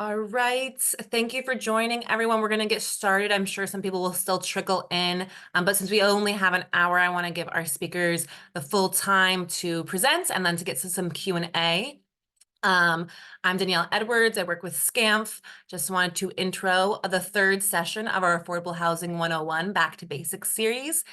All right. Thank you for joining, everyone. We're going to get started. I'm sure some people will still trickle in, but since we only have an hour, I want to give our speakers the full time to present and then to get to some Q&A. I'm Danielle Edwards. I work with SCAMF. Just wanted to intro the third session of our Affordable Housing 101 Back to Basics series.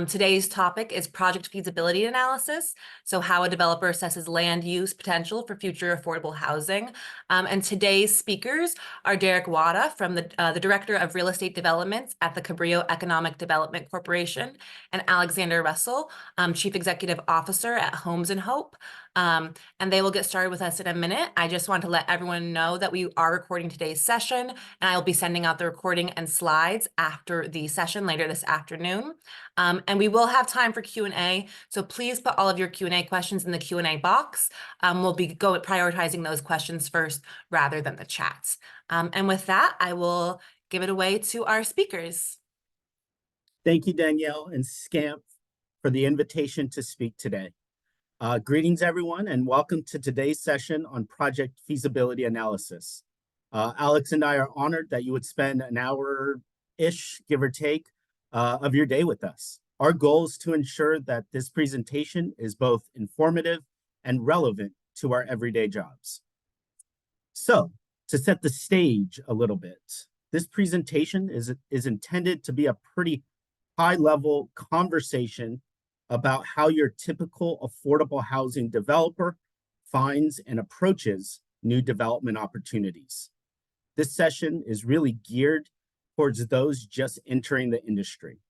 Today's topic is project feasibility analysis, so how a developer assesses land use potential for future affordable housing. And today's speakers are Derek Wada from the Director of Real Estate Development at the Cabrillo Economic Development Corporation, and Alexander Russell, Chief Executive Officer at Homes and Hope. And they will get started with us in a minute. I just want to let everyone know that we are recording today's session, and I will be sending out the recording and slides after the session later this afternoon. And we will have time for Q&A, so please put all of your Q&A questions in the Q&A box. We'll be prioritizing those questions first rather than the chats. And with that, I will give it away to our speakers. Thank you, Danielle and SCAMP, for the invitation to speak today. Greetings, everyone, and welcome to today's session on project feasibility analysis. Alex and I are honored that you would spend an hour-ish, give or take, of your day with us. Our goal is to ensure that this presentation is both informative and relevant to our everyday jobs. So, to set the stage a little bit, this presentation is intended to be a pretty high-level conversation about how your typical affordable housing developer finds and approaches new development opportunities. This session is really geared towards those just entering the industry.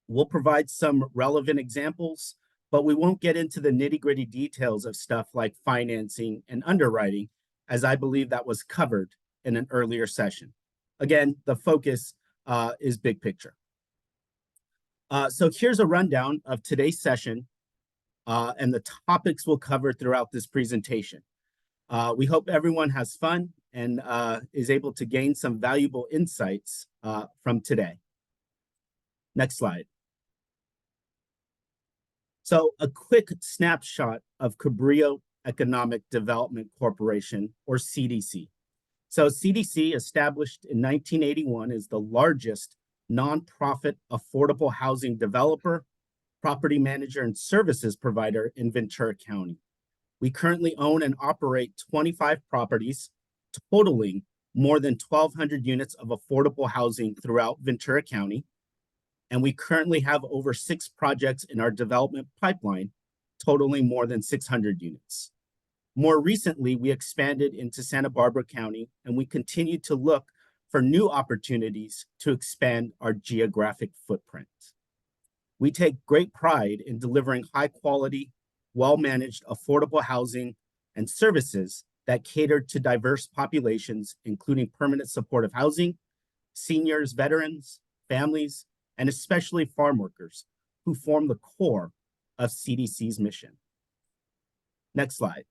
We'll provide some relevant examples, but we won't get into the nitty-gritty details of stuff like financing and underwriting, as I believe that was covered in an earlier session. Again, the focus is big picture. So here's a rundown of today's session and the topics we'll cover throughout this presentation. We hope everyone has fun and is able to gain some valuable insights from today. Next slide. So a quick snapshot of Cabrillo Economic Development Corporation, or CDC. So CDC, established in 1981, is the largest nonprofit affordable housing developer, property manager, and services provider in Ventura County. We currently own and operate 25 properties, totaling more than 1,200 units of affordable housing throughout Ventura County. And we currently have over 6 projects in our development pipeline, totaling more than 600 units. More recently, we expanded into Santa Barbara County, and we continue to look for new opportunities to expand our geographic footprint. We take great pride in delivering high quality, well-managed, affordable housing and services that cater to diverse populations, including permanent supportive housing, seniors, veterans, families, and especially farm workers, who form the core of CDC's mission. Next slide.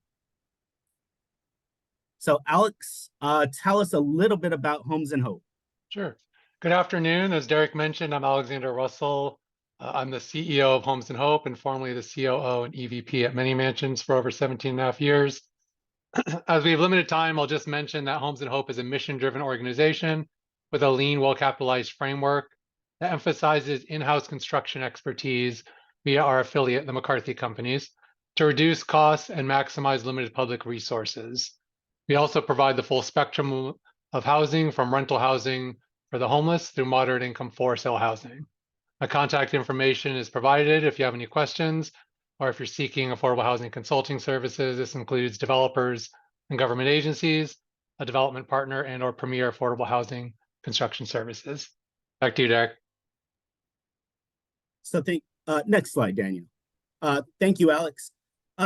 So Alex, tell us a little bit about Homes and Hope. Sure. Good afternoon. As Derek mentioned, I'm Alexander Russell. I'm the CEO of Homes and Hope and formerly the COO and EVP at many mansions for over 17 and a half years. As we have limited time, I'll just mention that Homes and Hope is a mission-driven organization with a lean, well-capitalized framework that emphasizes in-house construction expertise via our affiliate, the McCarthy Companies, to reduce costs and maximize limited public resources. We also provide the full spectrum of housing, from rental housing for the homeless through moderate income for sale housing. My contact information is provided if you have any questions, or if you're seeking affordable housing consulting services. This includes developers and government agencies, a development partner, and or premier affordable housing construction services. Back to you, Derek. So next slide, Daniel. Thank you, Alex.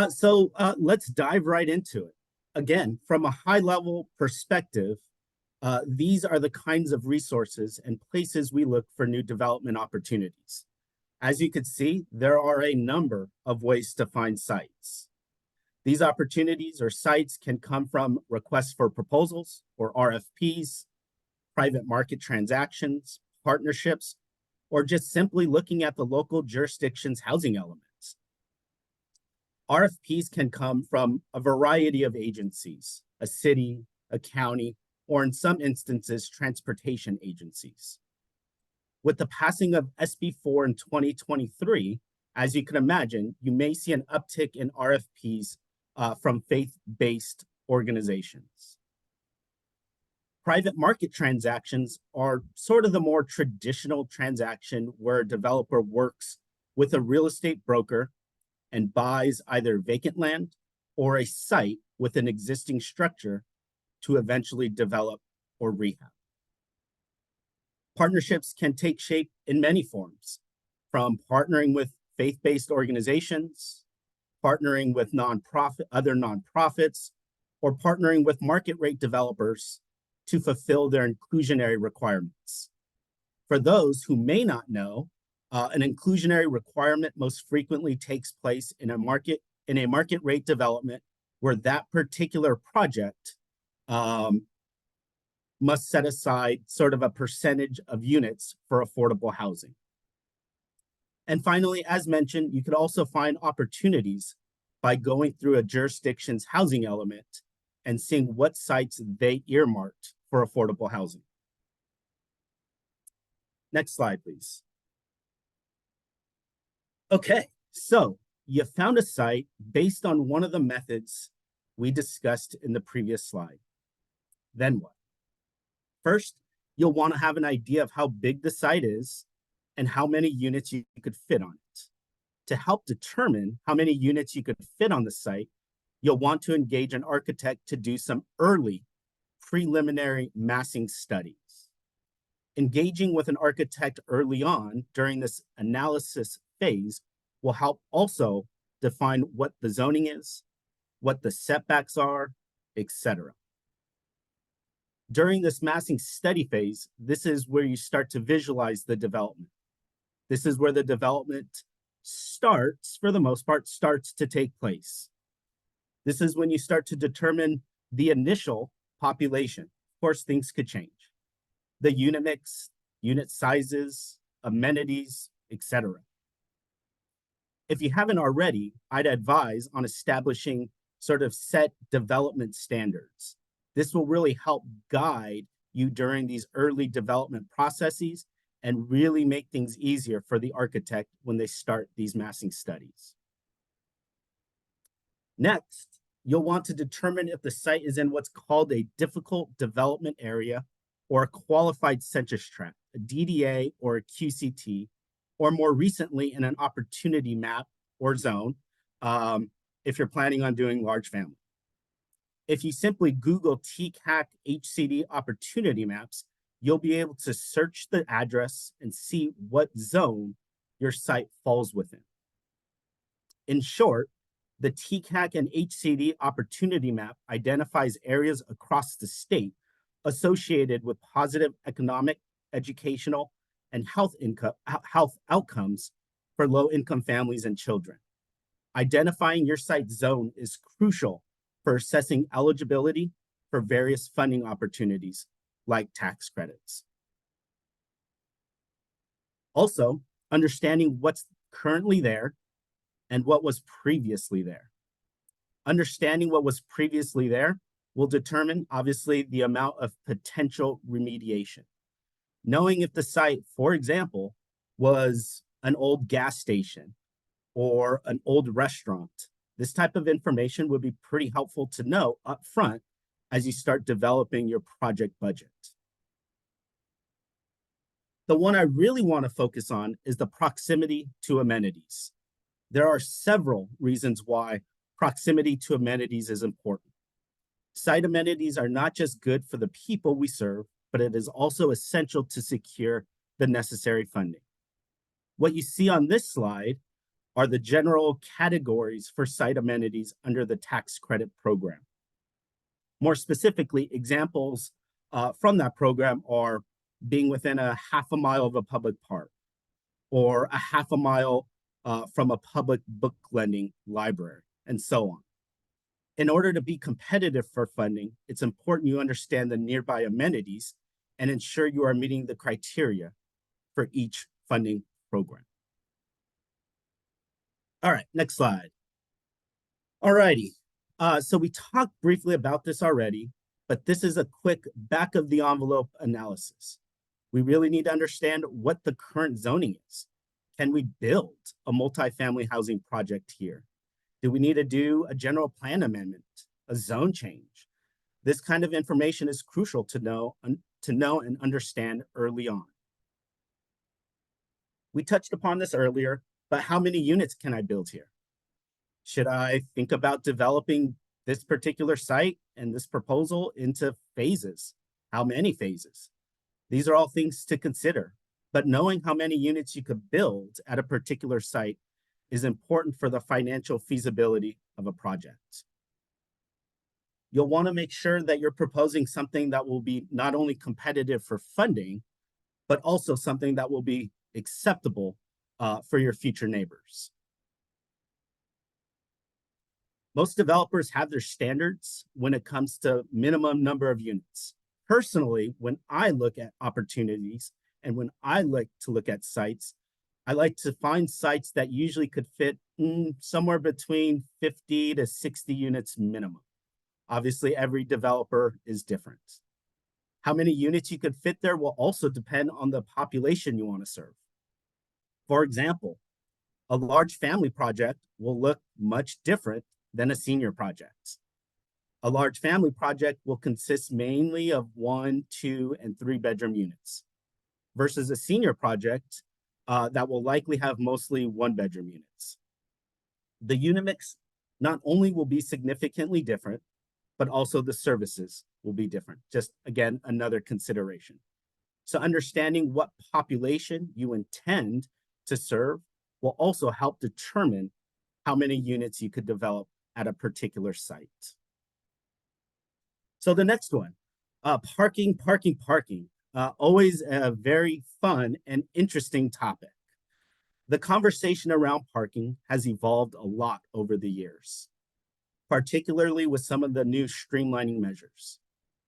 So let's dive right into it. Again, from a high-level perspective, these are the kinds of resources and places we look for new development opportunities. As you can see, there are a number of ways to find sites. These opportunities or sites can come from requests for proposals, or RFPs, private market transactions, partnerships, or just simply looking at the local jurisdiction's housing elements. RFPs can come from a variety of agencies, a city, a county, or in some instances, transportation agencies. With the passing of SB 4 in 2023, as you can imagine, you may see an uptick in RFPs from faith-based organizations. Private market transactions are sort of the more traditional transaction where a developer works with a real estate broker and buys either vacant land or a site with an existing structure to eventually develop or rehab. Partnerships can take shape in many forms, from partnering with faith-based organizations, partnering with other nonprofits, or partnering with market rate developers to fulfill their inclusionary requirements. For those who may not know, an inclusionary requirement most frequently takes place in a market rate development where that particular project must set aside sort of a percentage of units for affordable housing. And finally, as mentioned, you could also find opportunities by going through a jurisdiction's housing element and seeing what sites they earmarked for affordable housing. Next slide, please. Okay, so you found a site based on one of the methods we discussed in the previous slide. Then what? First, you'll want to have an idea of how big the site is and how many units you could fit on it. To help determine how many units you could fit on the site, you'll want to engage an architect to do some early preliminary massing studies. Engaging with an architect early on during this analysis phase will help also define what the zoning is, what the setbacks are, etc. During this massing study phase, this is where you start to visualize the development. This is where the development starts, for the most part, starts to take place. This is when you start to determine the initial population. Of course, things could change. The unit mix, unit sizes, amenities, etc. If you haven't already, I'd advise on establishing sort of set development standards. This will really help guide you during these early development processes and really make things easier for the architect when they start these massing studies. Next, you'll want to determine if the site is in what's called a difficult development area or a qualified census tract, a DDA or a QCT, or more recently in an opportunity map or zone, if you're planning on doing large family. If you simply Google TCAC HCD opportunity maps, you'll be able to search the address and see what zone your site falls within. In short, the TCAC and HCD opportunity map identifies areas across the state associated with positive economic, educational, and health outcomes for low-income families and children. Identifying your site zone is crucial for assessing eligibility for various funding opportunities like tax credits. Also, understanding what's currently there and what was previously there. Understanding what was previously there will determine, obviously, the amount of potential remediation. Knowing if the site, for example, was an old gas station or an old restaurant, this type of information would be pretty helpful to know up front as you start developing your project budget. The one I really want to focus on is the proximity to amenities. There are several reasons why proximity to amenities is important. Site amenities are not just good for the people we serve, but it is also essential to secure the necessary funding. What you see on this slide are the general categories for site amenities under the tax credit program. More specifically, examples from that program are being within a half a mile of a public park, or a half a mile from a public book lending library, and so on. In order to be competitive for funding, it's important you understand the nearby amenities and ensure you are meeting the criteria for each funding program. All right, next slide. All righty, so we talked briefly about this already, but this is a quick back of the envelope analysis. We really need to understand what the current zoning is. Can we build a multifamily housing project here? Do we need to do a general plan amendment, a zone change? This kind of information is crucial to know and understand early on. We touched upon this earlier, but how many units can I build here? Should I think about developing this particular site and this proposal into phases? How many phases? These are all things to consider, but knowing how many units you could build at a particular site is important for the financial feasibility of a project. You'll want to make sure that you're proposing something that will be not only competitive for funding, but also something that will be acceptable for your future neighbors. Most developers have their standards when it comes to minimum number of units. Personally, when I look at opportunities and when I like to look at sites, I like to find sites that usually could fit somewhere between 50 to 60 units minimum. Obviously, every developer is different. How many units you could fit there will also depend on the population you want to serve. For example, a large family project will look much different than a senior project. A large family project will consist mainly of 1, 2, and 3 bedroom units versus a senior project that will likely have mostly 1 bedroom units. The unit mix not only will be significantly different, but also the services will be different. Just again, another consideration. So understanding what population you intend to serve will also help determine how many units you could develop at a particular site. So the next one, parking. Always a very fun and interesting topic. The conversation around parking has evolved a lot over the years, particularly with some of the new streamlining measures.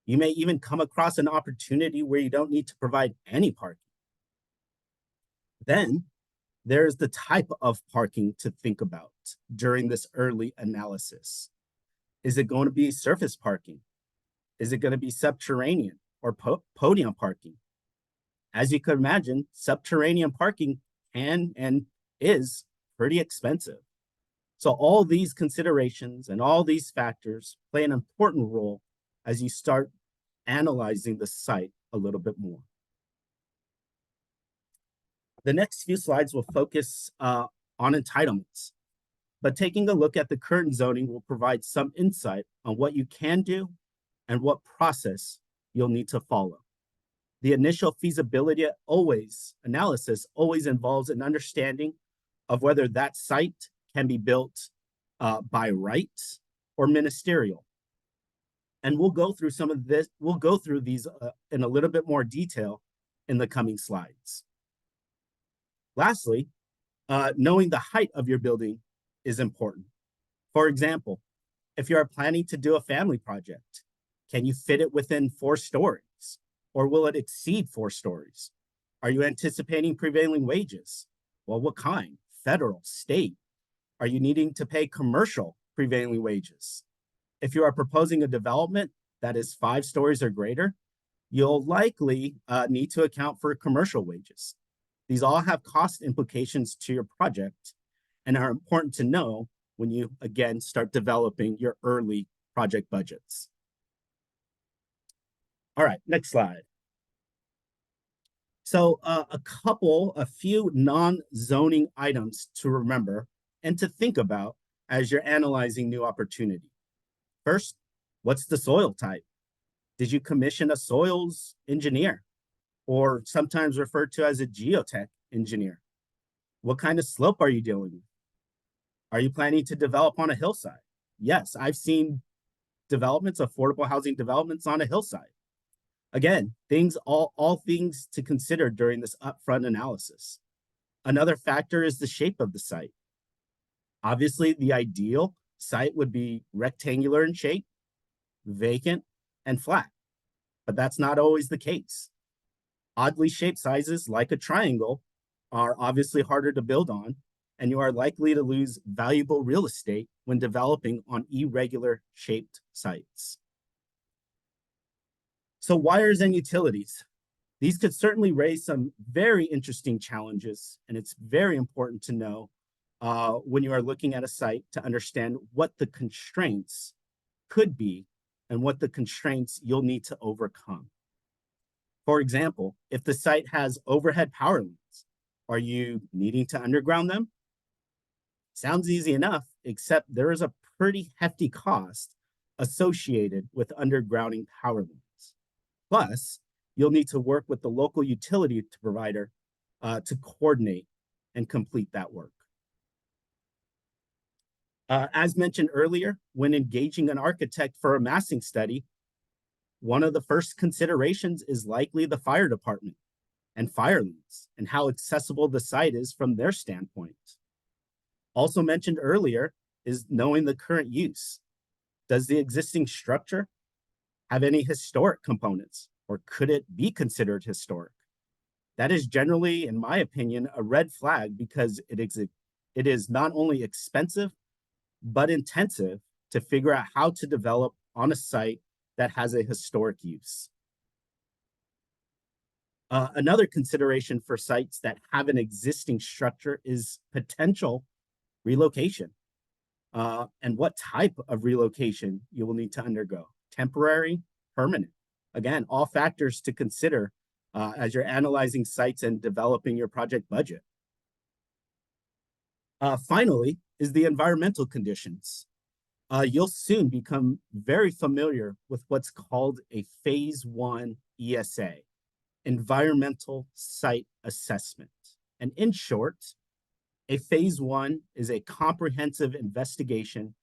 You may even come across an opportunity where you don't need to provide any parking. Then there's the type of parking to think about during this early analysis. Is it going to be surface parking? Is it going to be subterranean or podium parking? As you could imagine, subterranean parking can and is pretty expensive. So all these considerations and all these factors play an important role as you start analyzing the site a little bit more. The next few slides will focus on entitlements, but taking a look at the current zoning will provide some insight on what you can do and what process you'll need to follow. The initial feasibility analysis always involves an understanding of whether that site can be built by right or ministerial. And we'll go through some of this, we'll go through these in a little bit more detail in the coming slides. Lastly, knowing the height of your building is important. For example, if you are planning to do a family project, can you fit it within 4 stories? Or will it exceed 4 stories? Are you anticipating prevailing wages? Well, what kind? Federal, state? Are you needing to pay commercial prevailing wages? If you are proposing a development that is 5 stories or greater, you'll likely need to account for commercial wages. These all have cost implications to your project and are important to know when you, again, start developing your early project budgets. All right, next slide. So a few non-zoning items to remember and to think about as you're analyzing new opportunity. First, what's the soil type? Did you commission a soils engineer, or sometimes referred to as a geotech engineer? What kind of slope are you dealing with? Are you planning to develop on a hillside? Yes, I've seen developments, affordable housing developments on a hillside. Again, all things to consider during this upfront analysis. Another factor is the shape of the site. Obviously, the ideal site would be rectangular in shape, vacant, and flat, but that's not always the case. Oddly shaped sizes like a triangle are obviously harder to build on, and you are likely to lose valuable real estate when developing on irregular shaped sites. So wires and utilities. These could certainly raise some very interesting challenges, and it's very important to know when you are looking at a site to understand what the constraints could be and what the constraints you'll need to overcome. For example, if the site has overhead power lines, are you needing to underground them? Sounds easy enough, except there is a pretty hefty cost associated with undergrounding power lines. Plus, you'll need to work with the local utility provider to coordinate and complete that work. As mentioned earlier, when engaging an architect for a massing study, one of the first considerations is likely the fire department and fire lanes and how accessible the site is from their standpoint. Also mentioned earlier is knowing the current use. Does the existing structure have any historic components, or could it be considered historic? That is generally, in my opinion, a red flag because it is not only expensive, but intensive to figure out how to develop on a site that has a historic use. Another consideration for sites that have an existing structure is potential relocation and what type of relocation you will need to undergo. Temporary, permanent. Again, all factors to consider as you're analyzing sites and developing your project budget. Finally, is the environmental conditions. You'll soon become very familiar with what's called a Phase 1 ESA, Environmental Site Assessment. And in short, a Phase 1 is a comprehensive investigation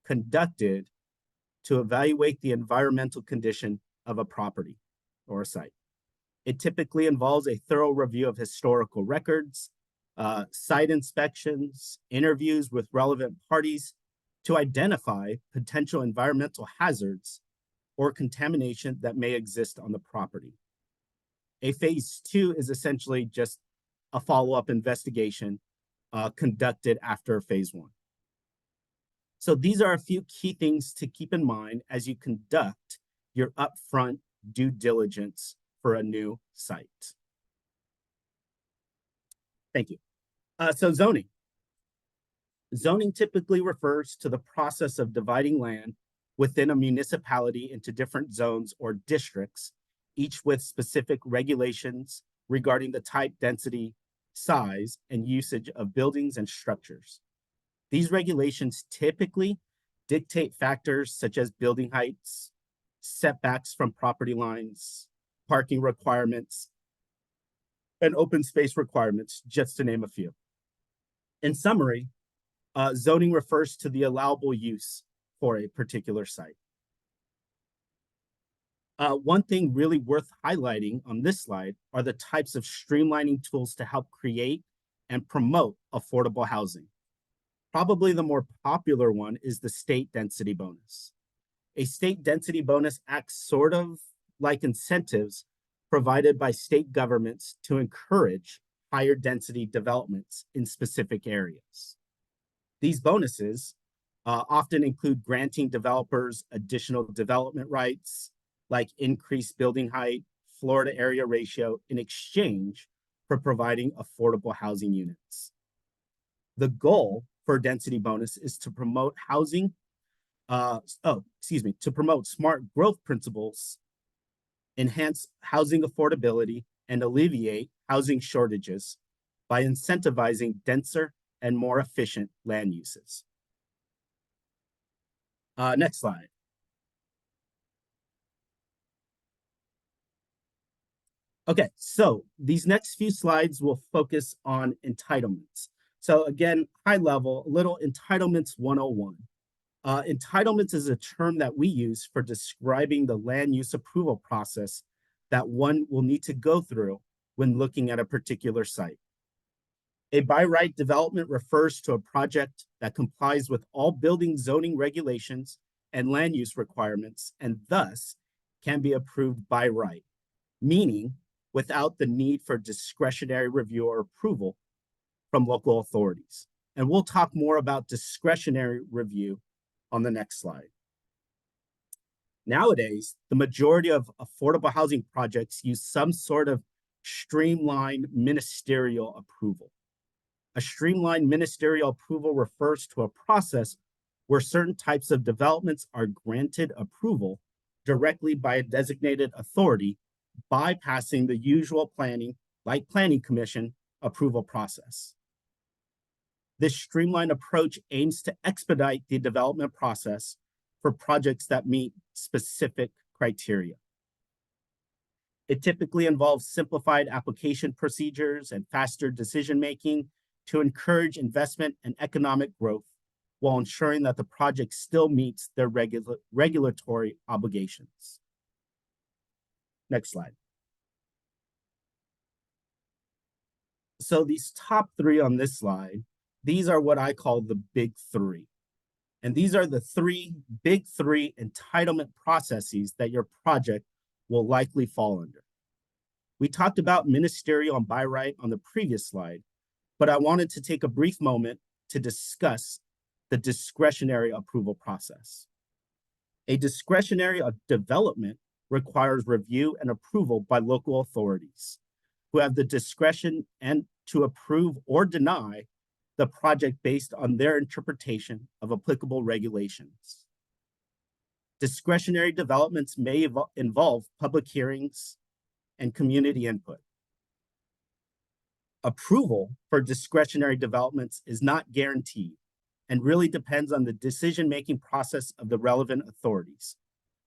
conducted to evaluate the environmental condition of a property or a site. It typically involves a thorough review of historical records, site inspections, interviews with relevant parties to identify potential environmental hazards or contamination that may exist on the property. A Phase 2 is essentially just a follow-up investigation conducted after Phase 1. So these are a few key things to keep in mind as you conduct your upfront due diligence for a new site. Thank you. So zoning. Zoning typically refers to the process of dividing land within a municipality into different zones or districts, each with specific regulations regarding the type, density, size, and usage of buildings and structures. These regulations typically dictate factors such as building heights, setbacks from property lines, parking requirements, and open space requirements, just to name a few. In summary, zoning refers to the allowable use for a particular site. One thing really worth highlighting on this slide are the types of streamlining tools to help create and promote affordable housing. Probably the more popular one is the state density bonus. A state density bonus acts sort of like incentives provided by state governments to encourage higher density developments in specific areas. These bonuses often include granting developers additional development rights, like increased building height, floor to area ratio, in exchange for providing affordable housing units. The goal for a density bonus is to promote to promote smart growth principles, enhance housing affordability, and alleviate housing shortages by incentivizing denser and more efficient land uses. Next slide. Okay, so these next few slides will focus on entitlements. So again, high level, a little entitlements 101. Entitlements is a term that we use for describing the land use approval process that one will need to go through when looking at a particular site. A by right development refers to a project that complies with all building zoning regulations and land use requirements, and thus can be approved by right, meaning without the need for discretionary review or approval from local authorities. And we'll talk more about discretionary review on the next slide. Nowadays, the majority of affordable housing projects use some sort of streamlined ministerial approval. A streamlined ministerial approval refers to a process where certain types of developments are granted approval directly by a designated authority, bypassing the usual planning, like planning commission, approval process. This streamlined approach aims to expedite the development process for projects that meet specific criteria. It typically involves simplified application procedures and faster decision-making to encourage investment and economic growth while ensuring that the project still meets their regulatory obligations. Next slide. So these top three on this slide, these are what I call the big three. And these are the big three entitlement processes that your project will likely fall under. We talked about ministerial and by right on the previous slide, but I wanted to take a brief moment to discuss the discretionary approval process. A discretionary development requires review and approval by local authorities who have the discretion and to approve or deny the project based on their interpretation of applicable regulations. Discretionary developments may involve public hearings and community input. Approval for discretionary developments is not guaranteed and really depends on the decision-making process of the relevant authorities.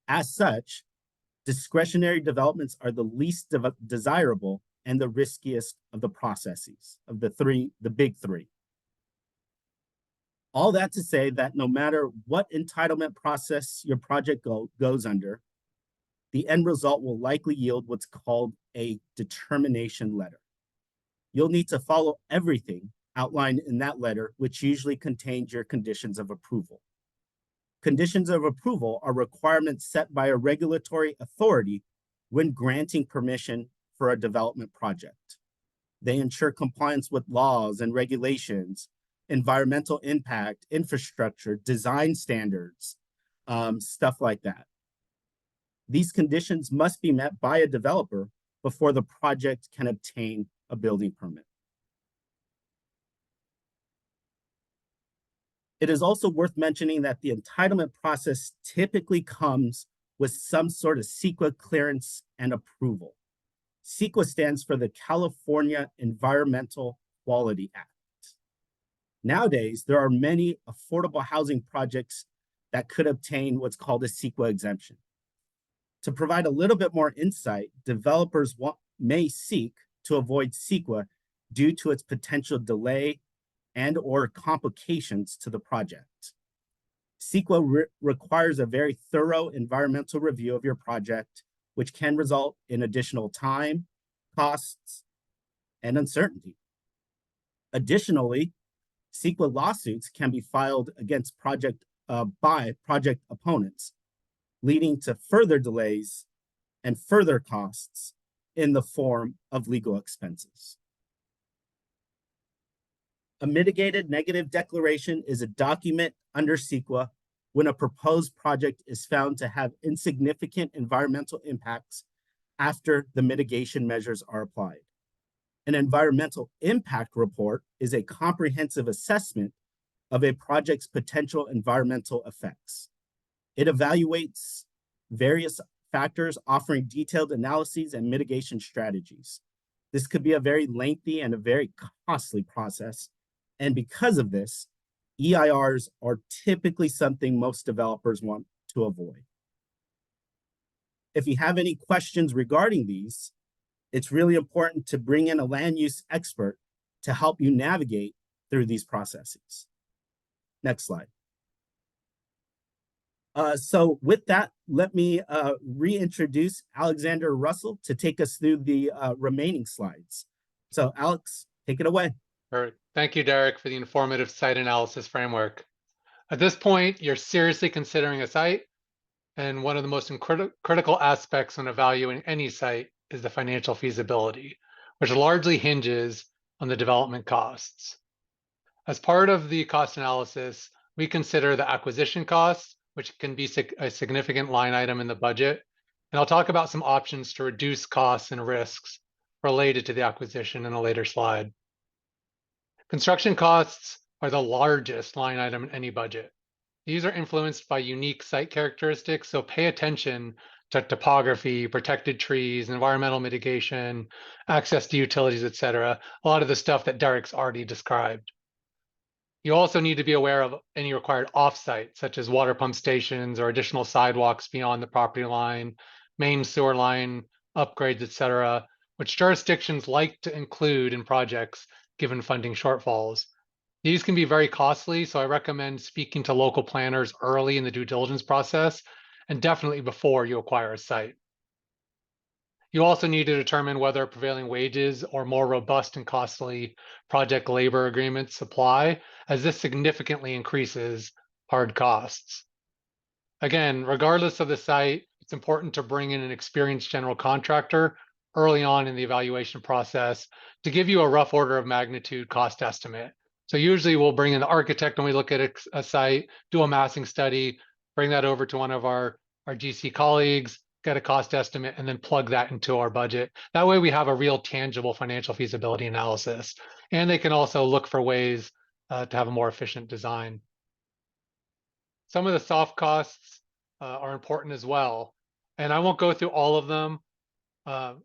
As such, discretionary developments are the least desirable and the riskiest of the processes of the big three. All that to say that no matter what entitlement process your project goes under, the end result will likely yield what's called a determination letter. You'll need to follow everything outlined in that letter, which usually contains your conditions of approval. Conditions of approval are requirements set by a regulatory authority when granting permission for a development project. They ensure compliance with laws and regulations, environmental impact, infrastructure, design standards, stuff like that. These conditions must be met by a developer before the project can obtain a building permit. It is also worth mentioning that the entitlement process typically comes with some sort of CEQA clearance and approval. CEQA stands for the California Environmental Quality Act. Nowadays, there are many affordable housing projects that could obtain what's called a CEQA exemption. To provide a little bit more insight, developers may seek to avoid CEQA due to its potential delay and or complications to the project. CEQA requires a very thorough environmental review of your project, which can result in additional time, costs, and uncertainty. Additionally, CEQA lawsuits can be filed against by project opponents, leading to further delays and further costs in the form of legal expenses. A mitigated negative declaration is a document under CEQA when a proposed project is found to have insignificant environmental impacts after the mitigation measures are applied. An environmental impact report is a comprehensive assessment of a project's potential environmental effects. It evaluates various factors, offering detailed analyses and mitigation strategies. This could be a very lengthy and a very costly process. And because of this, EIRs are typically something most developers want to avoid. If you have any questions regarding these, it's really important to bring in a land use expert to help you navigate through these processes. Next slide. So with that, let me reintroduce Alexander Russell to take us through the remaining slides. So Alex, take it away. Perfect. Thank you, Derek, for the informative site analysis framework. At this point, you're seriously considering a site, and one of the most critical aspects when evaluating any site is the financial feasibility, which largely hinges on the development costs. As part of the cost analysis, we consider the acquisition costs, which can be a significant line item in the budget. And I'll talk about some options to reduce costs and risks related to the acquisition in a later slide. Construction costs are the largest line item in any budget. These are influenced by unique site characteristics, so pay attention to topography, protected trees, environmental mitigation, access to utilities, etc. A lot of the stuff that Derek's already described. You also need to be aware of any required offsite, such as water pump stations or additional sidewalks beyond the property line, main sewer line upgrades, etc., which jurisdictions like to include in projects given funding shortfalls. These can be very costly, so I recommend speaking to local planners early in the due diligence process and definitely before you acquire a site. You also need to determine whether prevailing wages or more robust and costly project labor agreements apply, as this significantly increases hard costs. Again, regardless of the site, it's important to bring in an experienced general contractor early on in the evaluation process to give you a rough order of magnitude cost estimate. So usually we'll bring in the architect when we look at a site, do a massing study, bring that over to one of our GC colleagues, get a cost estimate, and then plug that into our budget. That way we have a real tangible financial feasibility analysis. And they can also look for ways to have a more efficient design. Some of the soft costs are important as well. And I won't go through all of them.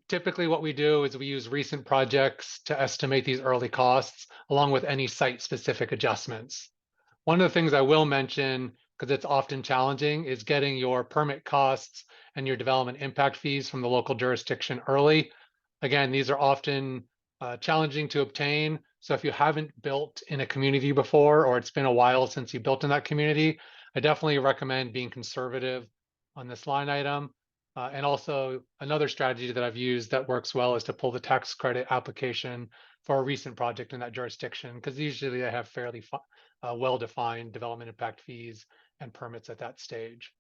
Typically what we do is we use recent projects to estimate these early costs, along with any site-specific adjustments. One of the things I will mention, because it's often challenging, is getting your permit costs and your development impact fees from the local jurisdiction early. Again, these are often challenging to obtain. So if you haven't built in a community before, or it's been a while since you built in that community, I definitely recommend being conservative on this line item. And also another strategy that I've used that works well is to pull the tax credit application for a recent project in that jurisdiction, because usually they have fairly well-defined development impact fees and permits at that stage.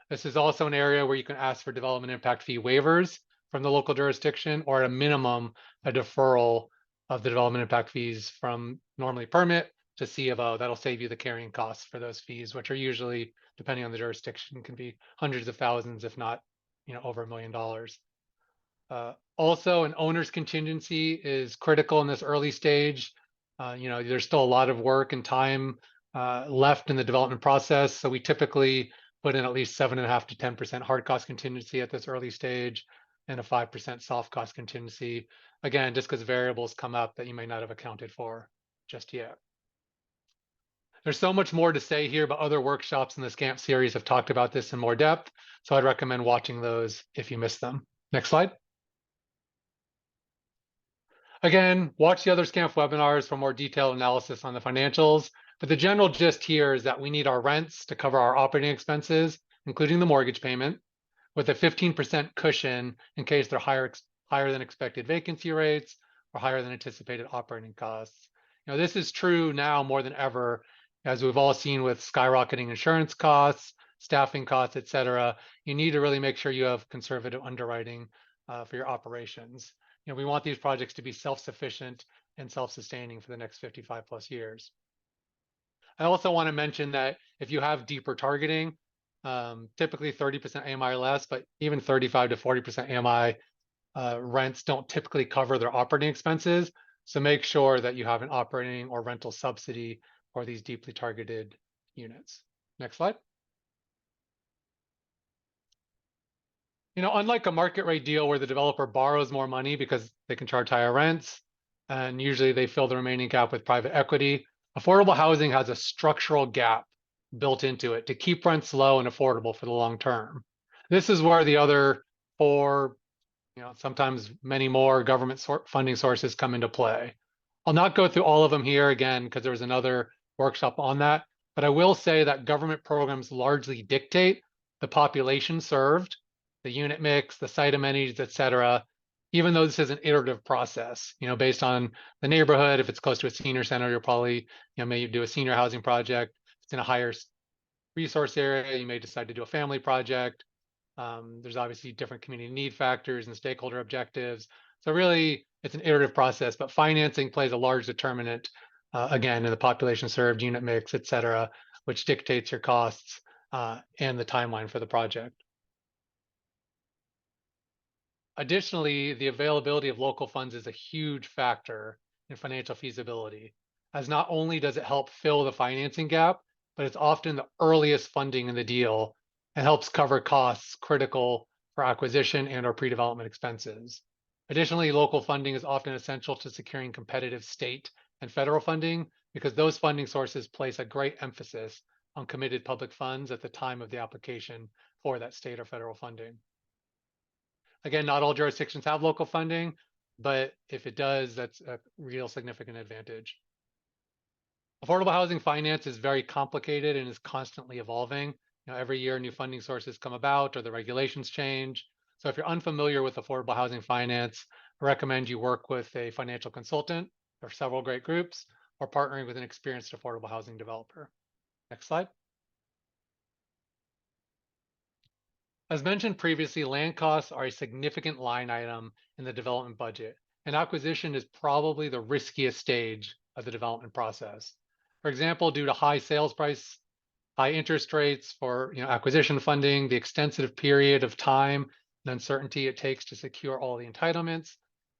This is also an area where you can ask for development impact fee waivers from the local jurisdiction, or at a minimum, a deferral of the development impact fees from normally permit to C of O. That'll save you the carrying costs for those fees, which are usually, depending on the jurisdiction, can be hundreds of thousands, if not, over $1 million. Also, an owner's contingency is critical in this early stage. There's still a lot of work and time left in the development process. So we typically put in at least 7.5% to 10% hard cost contingency at this early stage, and a 5% soft cost contingency. Again, just because variables come up that you may not have accounted for just yet. There's so much more to say here, but other workshops in the SCAMP series have talked about this in more depth. So I'd recommend watching those if you missed them. Next slide. Again, watch the other SCAMP webinars for more detailed analysis on the financials. But the general gist here is that we need our rents to cover our operating expenses, including the mortgage payment, with a 15% cushion in case they're higher than expected vacancy rates or higher than anticipated operating costs. This is true now more than ever, as we've all seen with skyrocketing insurance costs, staffing costs, et cetera. You need to really make sure you have conservative underwriting for your operations. We want these projects to be self-sufficient and self-sustaining for the next 55 plus years. I also want to mention that if you have deeper targeting, typically 30% AMI or less, but even 35 to 40% AMI rents don't typically cover their operating expenses. So make sure that you have an operating or rental subsidy for these deeply targeted units. Next slide. Unlike a market rate deal where the developer borrows more money because they can charge higher rents, and usually they fill the remaining gap with private equity, affordable housing has a structural gap built into it to keep rents low and affordable for the long term. This is where the other four, sometimes many more government funding sources come into play. I'll not go through all of them here again, because there was another workshop on that, but I will say that government programs largely dictate the population served, the unit mix, the site amenities, et cetera, even though this is an iterative process, based on the neighborhood. If it's close to a senior center, you'll probably, maybe do a senior housing project. If it's in a higher resource area, you may decide to do a family project. There's obviously different community need factors and stakeholder objectives. So really, it's an iterative process, but financing plays a large determinant, again, in the population served, unit mix, et cetera, which dictates your costs and the timeline for the project. Additionally, the availability of local funds is a huge factor in financial feasibility, as not only does it help fill the financing gap, but it's often the earliest funding in the deal and helps cover costs critical for acquisition and or pre-development expenses. Additionally, local funding is often essential to securing competitive state and federal funding because those funding sources place a great emphasis on committed public funds at the time of the application for that state or federal funding. Again, not all jurisdictions have local funding, but if it does, that's a real significant advantage. Affordable housing finance is very complicated and is constantly evolving. Every year new funding sources come about or the regulations change. So if you're unfamiliar with affordable housing finance, I recommend you work with a financial consultant. There are several great groups, or partnering with an experienced affordable housing developer. Next slide. As mentioned previously, land costs are a significant line item in the development budget, and acquisition is probably the riskiest stage of the development process. For example, due to high sales price, high interest rates for acquisition funding, the extensive period of time and uncertainty it takes to secure all the entitlements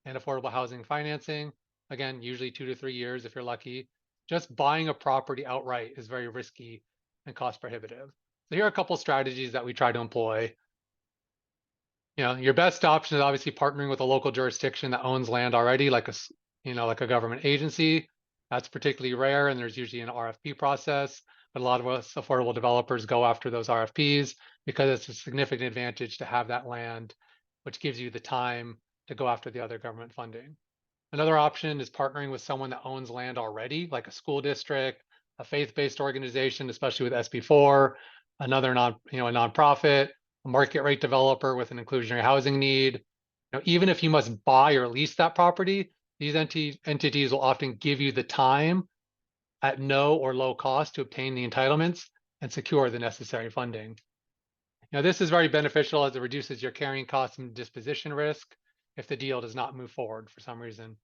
and affordable housing financing, again, usually 2 to 3 years if you're lucky, just buying a property outright is very risky and cost prohibitive. So here are a couple strategies that we try to employ. Your best option is obviously partnering with a local jurisdiction that owns land already, like a government agency. That's particularly rare, and there's usually an RFP process. But a lot of us affordable developers go after those RFPs because it's a significant advantage to have that land, which gives you the time to go after the other government funding. Another option is partnering with someone that owns land already, like a school district, a faith-based organization, especially with SB4, another a nonprofit, a market rate developer with an inclusionary housing need. Even if you must buy or lease that property, these entities will often give you the time at no or low cost to obtain the entitlements and secure the necessary funding. This is very beneficial as it reduces your carrying costs and disposition risk if the deal does not move forward for some reason.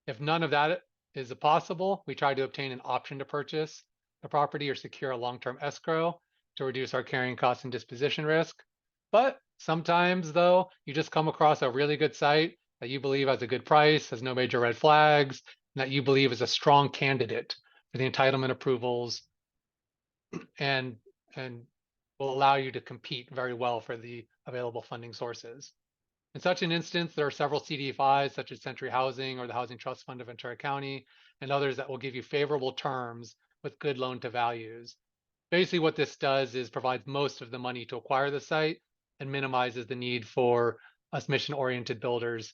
If none of that is possible, we try to obtain an option to purchase the property or secure a long-term escrow to reduce our carrying costs and disposition risk. But sometimes, though, you just come across a really good site that you believe has a good price, has no major red flags, and that you believe is a strong candidate for the entitlement approvals and will allow you to compete very well for the available funding sources. In such an instance, there are several CDFIs such as Century Housing or the Housing Trust Fund of Ventura County and others that will give you favorable terms with good loan to values. Basically what this does is provides most of the money to acquire the site and minimizes the need for us mission-oriented builders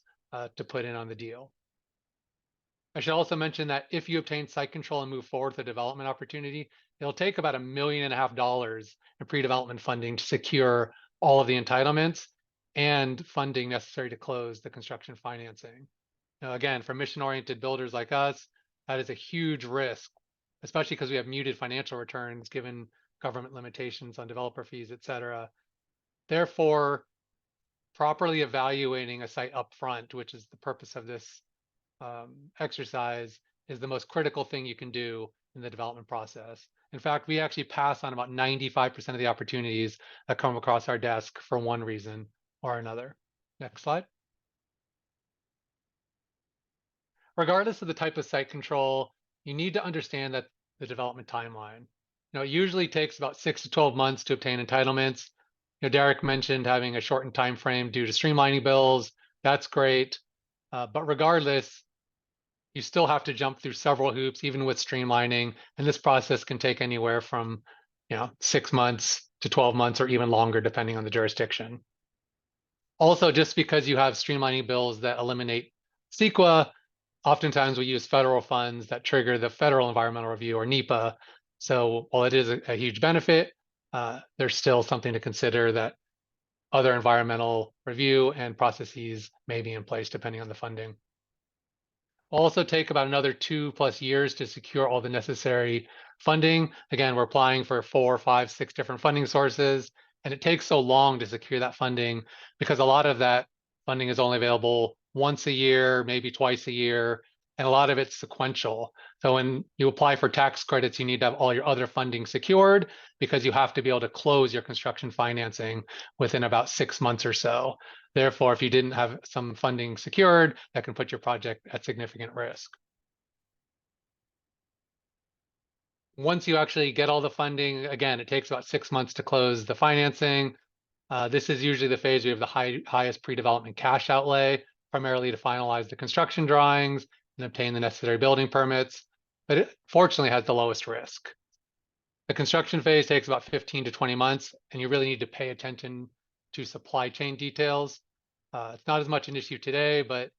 to put in on the deal. I should also mention that if you obtain site control and move forward with the development opportunity, it'll take about $1.5 million in pre-development funding to secure all of the entitlements and funding necessary to close the construction financing. Now, again, for mission-oriented builders like us, that is a huge risk, especially because we have muted financial returns given government limitations on developer fees, et cetera. Therefore, properly evaluating a site upfront, which is the purpose of this exercise, is the most critical thing you can do in the development process. In fact, we actually pass on about 95% of the opportunities that come across our desk for one reason or another. Next slide. Regardless of the type of site control, you need to understand that the development timeline. It usually takes about 6 to 12 months to obtain entitlements. Derek mentioned having a shortened time frame due to streamlining bills. That's great. But regardless, you still have to jump through several hoops, even with streamlining. And this process can take anywhere from 6 months to 12 months or even longer, depending on the jurisdiction. Also, just because you have streamlining bills that eliminate CEQA, oftentimes we use federal funds that trigger the Federal Environmental Review or NEPA. So while it is a huge benefit, there's still something to consider that other environmental review and processes may be in place depending on the funding. It'll also take about another 2+ years to secure all the necessary funding. Again, we're applying for 4, 5, 6 different funding sources, and it takes so long to secure that funding because a lot of that funding is only available once a year, maybe twice a year. and a lot of it's sequential. So when you apply for tax credits, you need to have all your other funding secured because you have to be able to close your construction financing within about 6 months or so. Therefore, if you didn't have some funding secured, that can put your project at significant risk. Once you actually get all the funding, again, it takes about 6 months to close the financing. This is usually the phase we have the highest pre-development cash outlay, primarily to finalize the construction drawings and obtain the necessary building permits, but it fortunately has the lowest risk. The construction phase takes about 15 to 20 months, and you really need to pay attention to supply chain details. It's not as much an issue today, but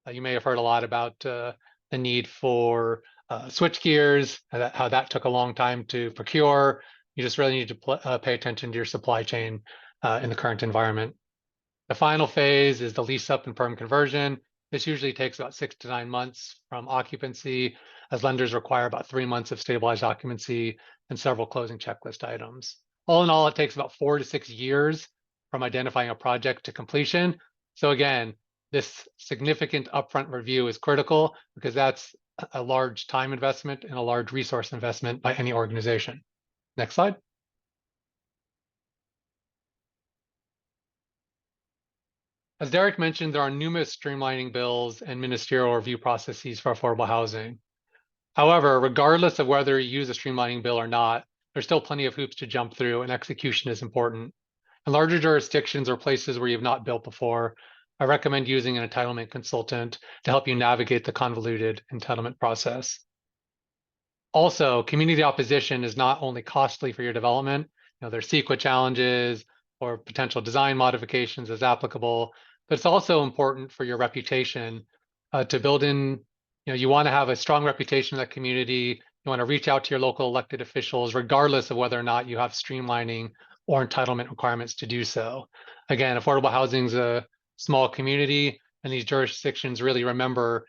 you may have heard a lot about the need for switch gears, how that took a long time to procure. You just really need to pay attention to your supply chain in the current environment. The final phase is the lease up and perm conversion. This usually takes about 6 to 9 months from occupancy, as lenders require about 3 months of stabilized occupancy and several closing checklist items. All in all, it takes about 4 to 6 years from identifying a project to completion. So again, this significant upfront review is critical because that's a large time investment and a large resource investment by any organization. Next slide. As Derek mentioned, there are numerous streamlining bills and ministerial review processes for affordable housing. However, regardless of whether you use a streamlining bill or not, there's still plenty of hoops to jump through, and execution is important. In larger jurisdictions or places where you've not built before, I recommend using an entitlement consultant to help you navigate the convoluted entitlement process. Also, community opposition is not only costly for your development, there's CEQA challenges or potential design modifications as applicable, but it's also important for your reputation to build in, you want to have a strong reputation in that community. You want to reach out to your local elected officials, regardless of whether or not you have streamlining or entitlement requirements to do so. Again, affordable housing is a small community, and these jurisdictions really remember,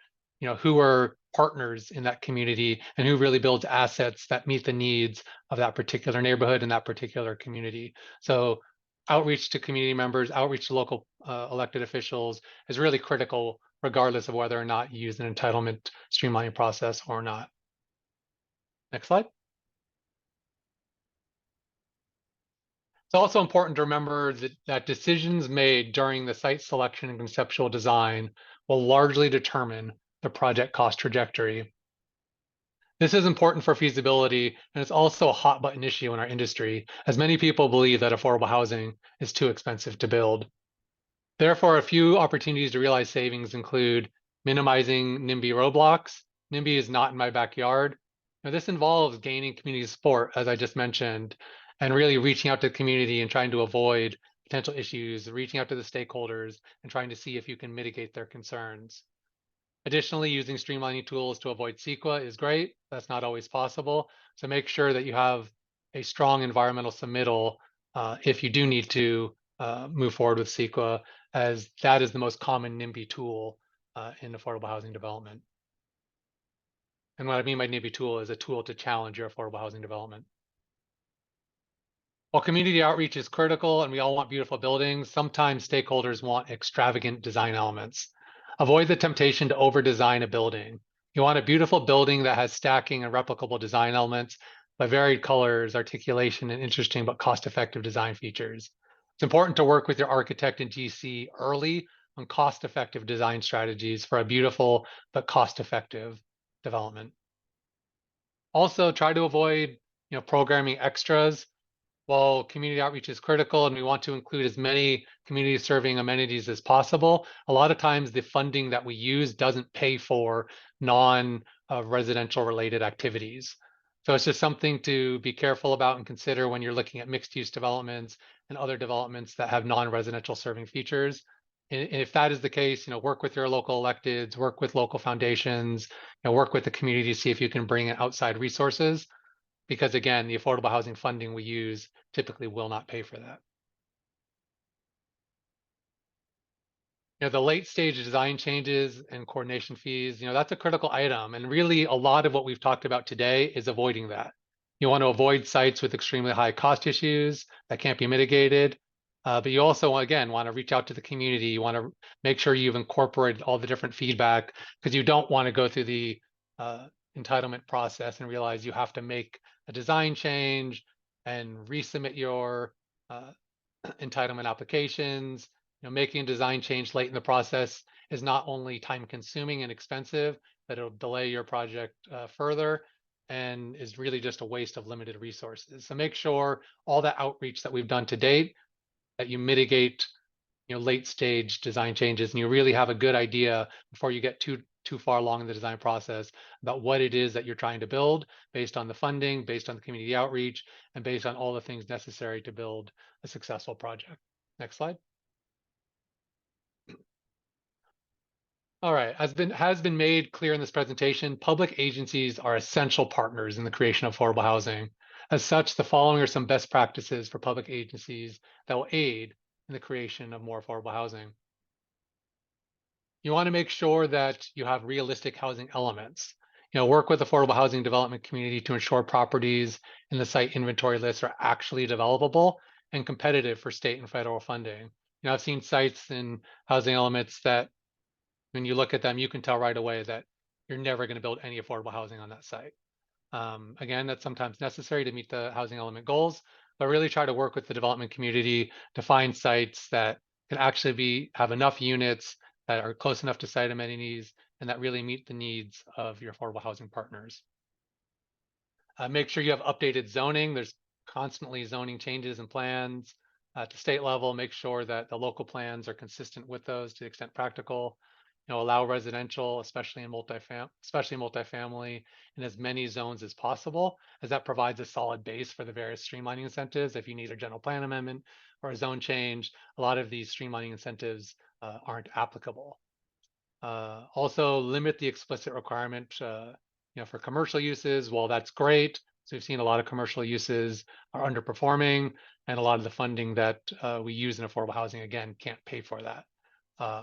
who are partners in that community and who really builds assets that meet the needs of that particular neighborhood and that particular community. So outreach to community members, outreach to local elected officials is really critical, regardless of whether or not you use an entitlement streamlining process or not. Next slide. It's also important to remember that decisions made during the site selection and conceptual design will largely determine the project cost trajectory. This is important for feasibility, and it's also a hot button issue in our industry, as many people believe that affordable housing is too expensive to build. Therefore, a few opportunities to realize savings include minimizing NIMBY roadblocks. NIMBY is not in my backyard. Now, this involves gaining community support, as I just mentioned, and really reaching out to the community and trying to avoid potential issues, reaching out to the stakeholders and trying to see if you can mitigate their concerns. Additionally, using streamlining tools to avoid CEQA is great. That's not always possible. So make sure that you have a strong environmental submittal if you do need to move forward with CEQA, as that is the most common NIMBY tool in affordable housing development. And what I mean by NIMBY tool is a tool to challenge your affordable housing development. While community outreach is critical and we all want beautiful buildings, sometimes stakeholders want extravagant design elements. Avoid the temptation to over-design a building. You want a beautiful building that has stacking and replicable design elements, but varied colors, articulation, and interesting but cost-effective design features. It's important to work with your architect and GC early on cost-effective design strategies for a beautiful but cost-effective development. Also, try to avoid, programming extras. While community outreach is critical and we want to include as many community serving amenities as possible, a lot of times the funding that we use doesn't pay for non-residential related activities. So it's just something to be careful about and consider when you're looking at mixed use developments and other developments that have non-residential serving features. And if that is the case, work with your local electeds, work with local foundations, work with the community to see if you can bring in outside resources. Because again, the affordable housing funding we use typically will not pay for that. The late stage design changes and coordination fees, that's a critical item. And really a lot of what we've talked about today is avoiding that. You want to avoid sites with extremely high cost issues that can't be mitigated. But you also, again, want to reach out to the community. You want to make sure you've incorporated all the different feedback, because you don't want to go through the entitlement process and realize you have to make a design change and resubmit your entitlement applications. Making a design change late in the process is not only time consuming and expensive, but it'll delay your project further and is really just a waste of limited resources. So make sure all the outreach that we've done to date, that you mitigate late stage design changes, and you really have a good idea before you get too far along in the design process about what it is that you're trying to build, based on the funding, based on the community outreach, and based on all the things necessary to build a successful project. Next slide. All right, as has been made clear in this presentation, public agencies are essential partners in the creation of affordable housing. As such, the following are some best practices for public agencies that will aid in the creation of more affordable housing. You want to make sure that you have realistic housing elements. Work with affordable housing development community to ensure properties in the site inventory list are actually developable and competitive for state and federal funding. I've seen sites and housing elements that when you look at them, you can tell right away that you're never going to build any affordable housing on that site. Again, that's sometimes necessary to meet the housing element goals, but really try to work with the development community to find sites that can actually have enough units that are close enough to site amenities and that really meet the needs of your affordable housing partners. Make sure you have updated zoning. There's constantly zoning changes and plans to state level. Make sure that the local plans are consistent with those to the extent practical. Allow residential, especially multifamily, in as many zones as possible, as that provides a solid base for the various streamlining incentives. If you need a general plan amendment or a zone change, a lot of these streamlining incentives aren't applicable. Also, limit the explicit requirement, for commercial uses. Well, that's great. So we've seen a lot of commercial uses are underperforming, and a lot of the funding that we use in affordable housing, again, can't pay for that.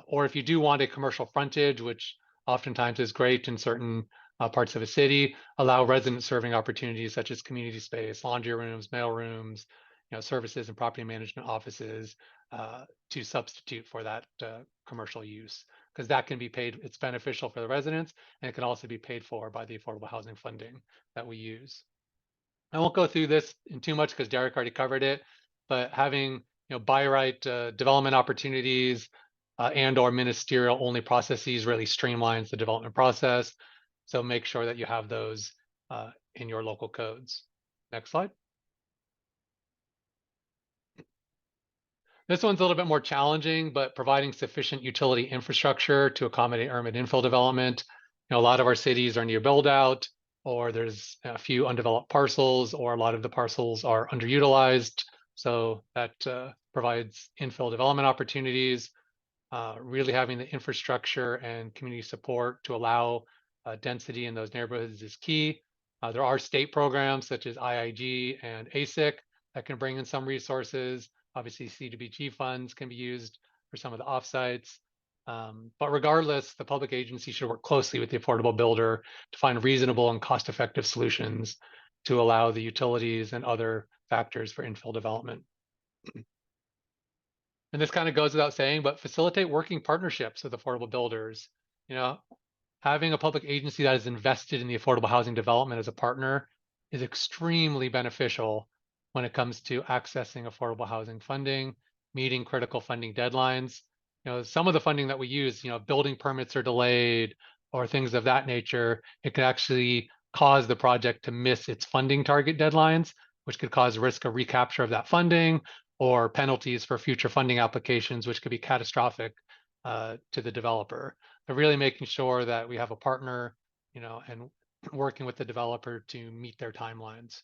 Or if you do want a commercial frontage, which oftentimes is great in certain parts of a city, allow resident serving opportunities such as community space, laundry rooms, mail rooms, services and property management offices to substitute for that commercial use, because that can be paid. It's beneficial for the residents, and it can also be paid for by the affordable housing funding that we use. I won't go through this in too much because Derek already covered it, but having by right development opportunities and or ministerial only processes really streamlines the development process. So make sure that you have those in your local codes. Next slide. This one's a little bit more challenging, but providing sufficient utility infrastructure to accommodate urban infill development. A lot of our cities are near build out, or there's a few undeveloped parcels, or a lot of the parcels are underutilized. So that provides infill development opportunities. Really having the infrastructure and community support to allow density in those neighborhoods is key. There are state programs such as IIG and ASIC that can bring in some resources. Obviously, CDBG funds can be used for some of the offsites. But regardless, the public agency should work closely with the affordable builder to find reasonable and cost-effective solutions to allow the utilities and other factors for infill development. And this kind of goes without saying, but facilitate working partnerships with affordable builders. Having a public agency that is invested in the affordable housing development as a partner is extremely beneficial when it comes to accessing affordable housing funding, meeting critical funding deadlines. Some of the funding that we use, building permits are delayed or things of that nature. It could actually cause the project to miss its funding target deadlines, which could cause risk of recapture of that funding or penalties for future funding applications, which could be catastrophic to the developer. But really making sure that we have a partner, and working with the developer to meet their timelines.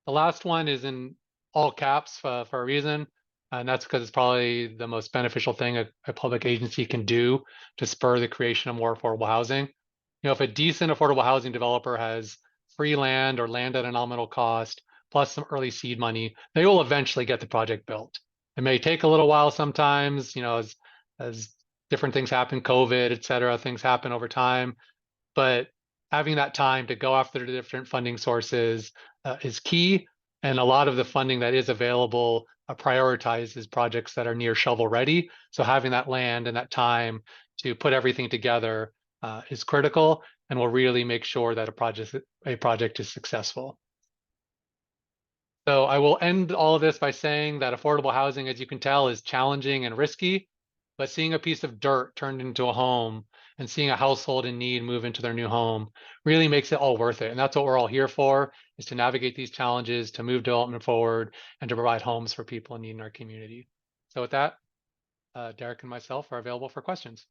The last one is in all caps for a reason, and that's because it's probably the most beneficial thing a public agency can do to spur the creation of more affordable housing. If a decent affordable housing developer has free land or land at a nominal cost, plus some early seed money, they will eventually get the project built. It may take a little while sometimes, as different things happen, COVID, et cetera, things happen over time. But having that time to go after the different funding sources is key. And a lot of the funding that is available prioritizes projects that are near shovel ready. So having that land and that time to put everything together is critical, and will really make sure that a project is successful. So I will end all of this by saying that affordable housing, as you can tell, is challenging and risky, but seeing a piece of dirt turned into a home and seeing a household in need move into their new home really makes it all worth it. And that's what we're all here for, is to navigate these challenges, to move development forward, and to provide homes for people in need in our community. So with that, Derek and myself are available for questions.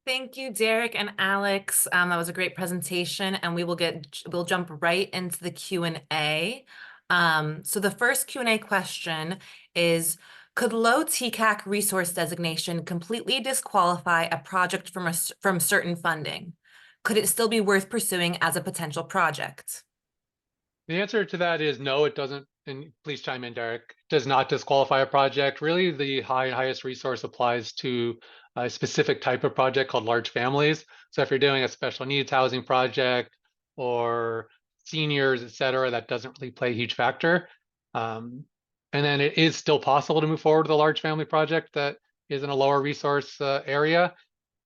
Thank you, Derek and Alex. That was a great presentation, and we'll jump right into the Q&A. So the first Q&A question is, could low TCAC resource designation completely disqualify a project from certain funding? Could it still be worth pursuing as a potential project? The answer to that is no, it doesn't. And please chime in, Derek. Does not disqualify a project. Really, the highest resource applies to a specific type of project called large families. So if you're doing a special needs housing project or seniors, et cetera, that doesn't really play a huge factor. And then it is still possible to move forward with a large family project that is in a lower resource area.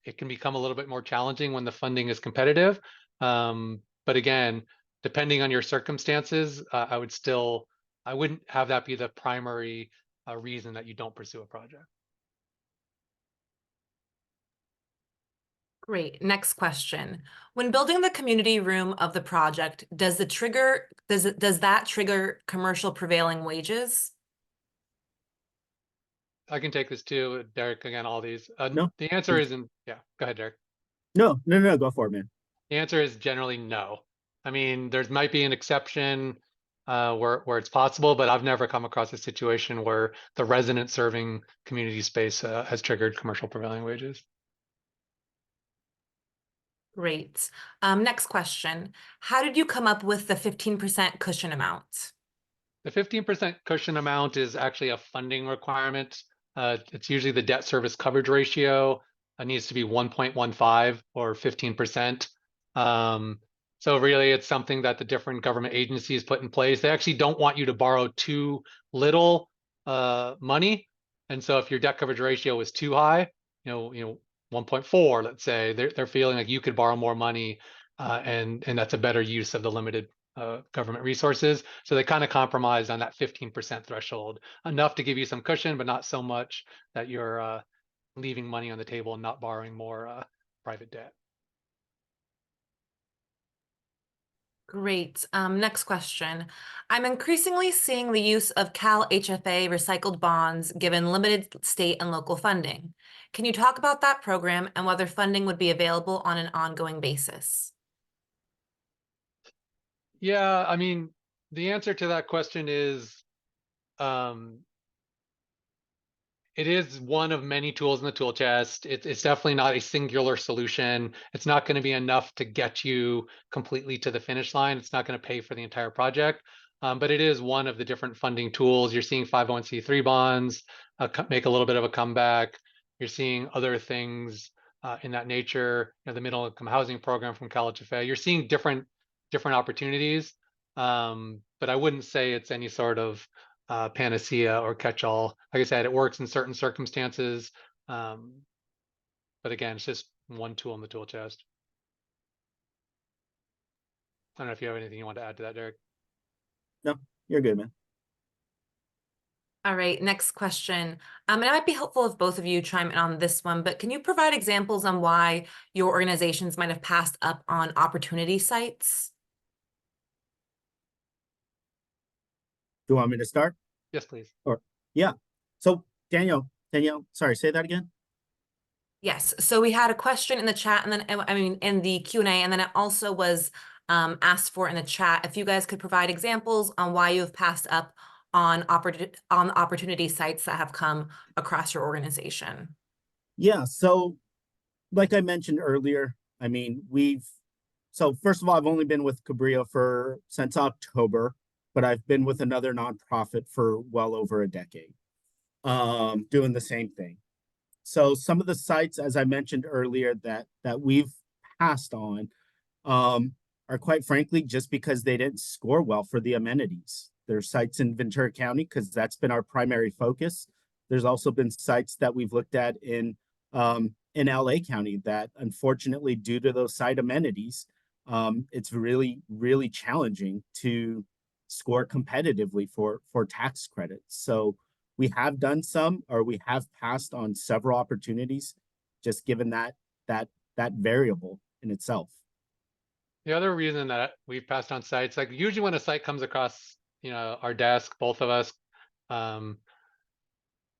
It can become a little bit more challenging when the funding is competitive. But again, depending on your circumstances, I wouldn't have that be the primary reason that you don't pursue a project. Great. Next question. When building the community room of the project, does that trigger commercial prevailing wages? I can take this too, Derek, again, all these. No, The answer isn't, yeah, go ahead, Derek. no, go for it, man. The answer is generally no. I mean, there might be an exception where it's possible, but I've never come across a situation where the resident serving community space has triggered commercial prevailing wages. Great. Next question. How did you come up with the 15% cushion amount? The 15% cushion amount is actually a funding requirement. It's usually the debt service coverage ratio. It needs to be 1.15 or 15%. So really, it's something that the different government agencies put in place. They actually don't want you to borrow too little money. And so if your debt coverage ratio is too high, 1.4, let's say, they're feeling like you could borrow more money, and that's a better use of the limited government resources. So they kind of compromised on that 15% threshold, enough to give you some cushion, but not so much that you're leaving money on the table and not borrowing more private debt. Great. Next question. I'm increasingly seeing the use of Cal HFA recycled bonds given limited state and local funding. Can you talk about that program and whether funding would be available on an ongoing basis? Yeah, I mean, the answer to that question is it is one of many tools in the tool chest. It's definitely not a singular solution. It's not going to be enough to get you completely to the finish line. It's not going to pay for the entire project, but it is one of the different funding tools. You're seeing 501c3 bonds make a little bit of a comeback. You're seeing other things in that nature. The middle income housing program from Cal HFA. You're seeing different opportunities, but I wouldn't say it's any sort of panacea or catch-all. Like I said, it works in certain circumstances, but again, it's just one tool in the tool chest. I don't know if you have anything you want to add to that, Derek. No, you're good, man. All right, next question. It might be helpful if both of you chime in on this one, but can you provide examples on why your organizations might have passed up on opportunity sites? Do you want me to start? Yes, please. Or yeah. So Danielle, sorry, say that again. Yes. So we had a question in the chat, and then in the Q&A, and then it also was asked for in the chat. If you guys could provide examples on why you have passed up on opportunity sites that have come across your organization. Yeah. So, like I mentioned earlier, I mean, so first of all, I've only been with Cabrillo since October, but I've been with another nonprofit for well over a decade, doing the same thing. So some of the sites, as I mentioned earlier, that we've passed on are quite frankly just because they didn't score well for the amenities. There's sites in Ventura County because that's been our primary focus. There's also been sites that we've looked at in LA County that unfortunately, due to those site amenities, it's really, really challenging to score competitively for tax credits. So we have done some, or we have passed on several opportunities, just given that variable in itself. The other reason that we've passed on sites, like usually when a site comes across, our desk, both of us,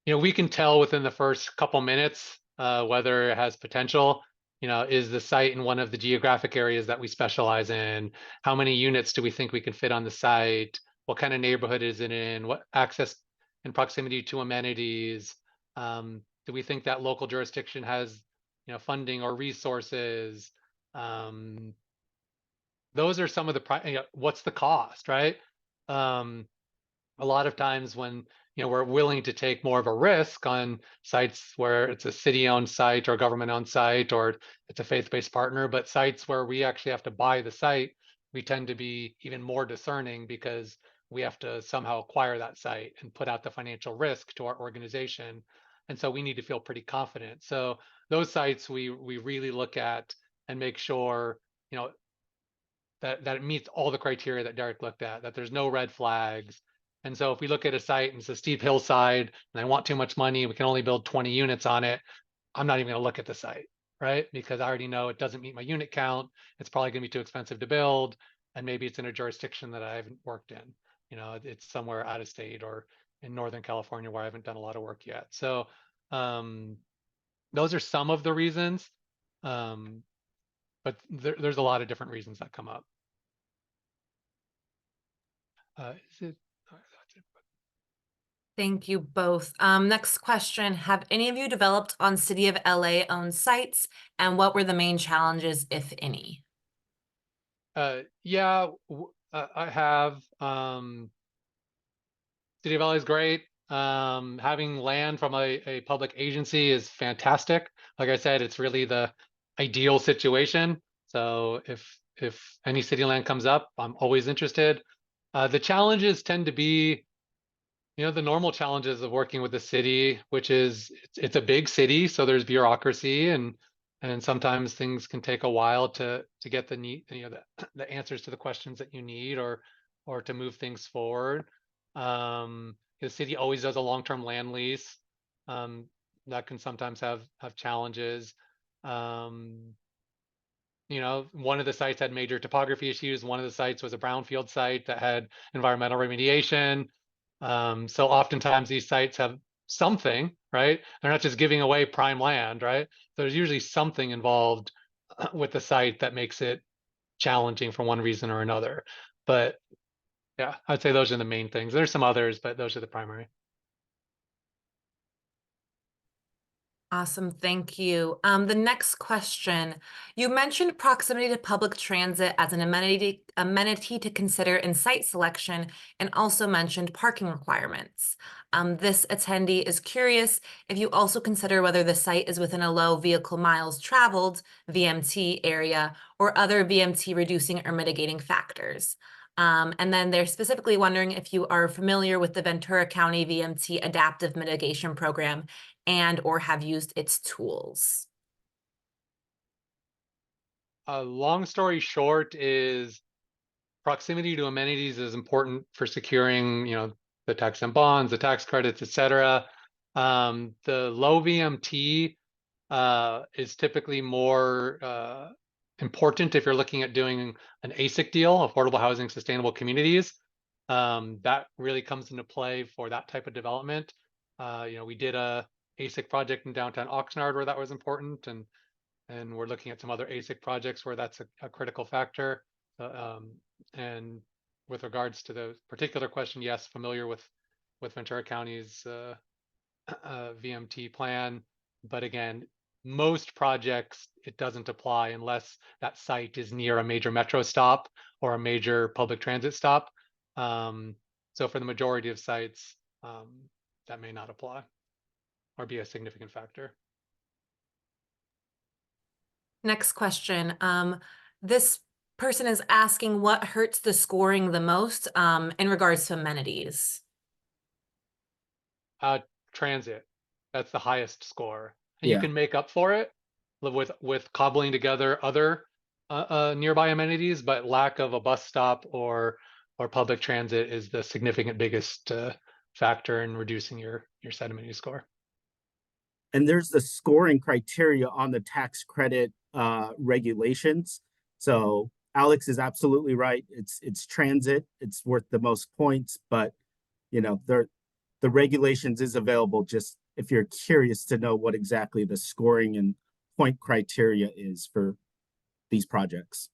we can tell within the first couple minutes whether it has potential. Is the site in one of the geographic areas that we specialize in? How many units do we think we can fit on the site? What kind of neighborhood is it in? What access and proximity to amenities? Do we think that local jurisdiction has, funding or resources? Those are some of the what's the cost, right? A lot of times when we're willing to take more of a risk on sites where it's a city-owned site or government-owned site, or it's a faith-based partner, but sites where we actually have to buy the site, we tend to be even more discerning because we have to somehow acquire that site and put out the financial risk to our organization. And so we need to feel pretty confident. So those sites we really look at and make sure that it meets all the criteria that Derek looked at, that there's no red flags. And so if we look at a site and it's a steep hillside and I want too much money, we can only build 20 units on it, I'm not even going to look at the site, right? Because I already know it doesn't meet my unit count. It's probably going to be too expensive to build. And maybe it's in a jurisdiction that I haven't worked in. It's somewhere out of state or in Northern California where I haven't done a lot of work yet. So those are some of the reasons. But there's a lot of different reasons that come up. Is it? Thank you both. Next question. Have any of you developed on City of LA owned sites, and what were the main challenges, if any? Yeah, I have. City of LA is great. Having land from a public agency is fantastic. Like I said, it's really the ideal situation. So if any city land comes up, I'm always interested. The challenges tend to be, the normal challenges of working with the city, which is it's a big city, so there's bureaucracy and sometimes things can take a while to get the answers to the questions that you need or to move things forward. The city always does a long-term land lease. That can sometimes have challenges. One of the sites had major topography issues. One of the sites was a brownfield site that had environmental remediation. So oftentimes these sites have something, right? They're not just giving away prime land, right? There's usually something involved with the site that makes it challenging for one reason or another. But yeah, I'd say those are the main things. There's some others, but those are the primary. Awesome, thank you. The next question, you mentioned proximity to public transit as an amenity to consider in site selection, and also mentioned parking requirements. This attendee is curious if you also consider whether the site is within a low vehicle miles traveled VMT area or other VMT reducing or mitigating factors. And then they're specifically wondering if you are familiar with the Ventura County VMT Adaptive Mitigation Program and or have used its tools. Long story short is proximity to amenities is important for securing, the tax and bonds, the tax credits, etc. The low VMT is typically more important if you're looking at doing an ASIC deal, affordable housing, sustainable communities. That really comes into play for that type of development. We did a ASIC project in downtown Oxnard where that was important, and we're looking at some other ASIC projects where that's a critical factor. And with regards to the particular question, yes, familiar with Ventura County's VMT plan, but again, most projects it doesn't apply unless that site is near a major metro stop or a major public transit stop. So for the majority of sites, that may not apply or be a significant factor. Next question. This person is asking what hurts the scoring the most in regards to amenities. Transit, that's the highest score, and you Yeah. can make up for it with cobbling together other nearby amenities, but lack of a bus stop or public transit is the significant biggest factor in reducing your site amenity score. And there's the scoring criteria on the tax credit regulations. So Alex is absolutely right. It's transit. It's worth the most points, but you know, the regulations is available just if you're curious to know what exactly the scoring and point criteria is for these projects.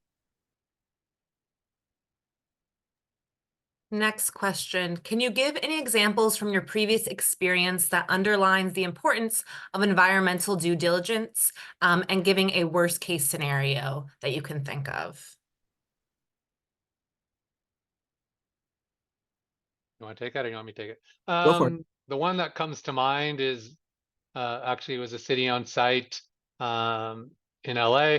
Next question. Can you give any examples from your previous experience that underlines the importance of environmental due diligence and giving a worst case scenario that you can think of? You want to take that, or you want me to take it? Go for it. The one that comes to mind is actually it was a city-owned site in LA.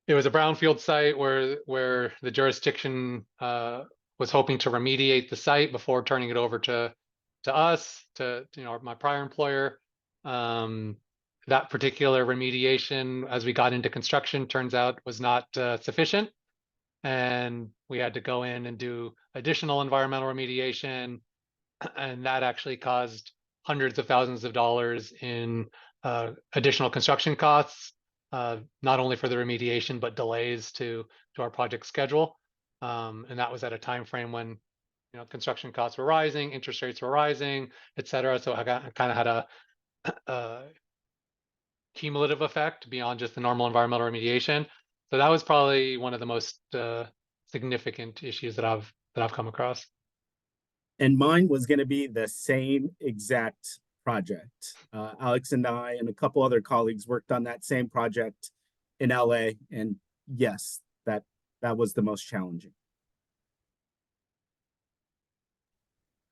It was a brownfield site where the jurisdiction was hoping to remediate the site before turning it over to us, to my prior employer. That particular remediation, as we got into construction, turns out was not sufficient, and we had to go in and do additional environmental remediation, and that actually caused hundreds of thousands of dollars in additional construction costs, not only for the remediation but delays to our project schedule. And that was at a time frame when construction costs were rising, interest rates were rising, et cetera. So I kind of had a cumulative effect beyond just the normal environmental remediation. So that was probably one of the most significant issues that I've come across. And mine was going to be the same exact project. Alex and I and a couple other colleagues worked on that same project in LA, and yes, that was the most challenging.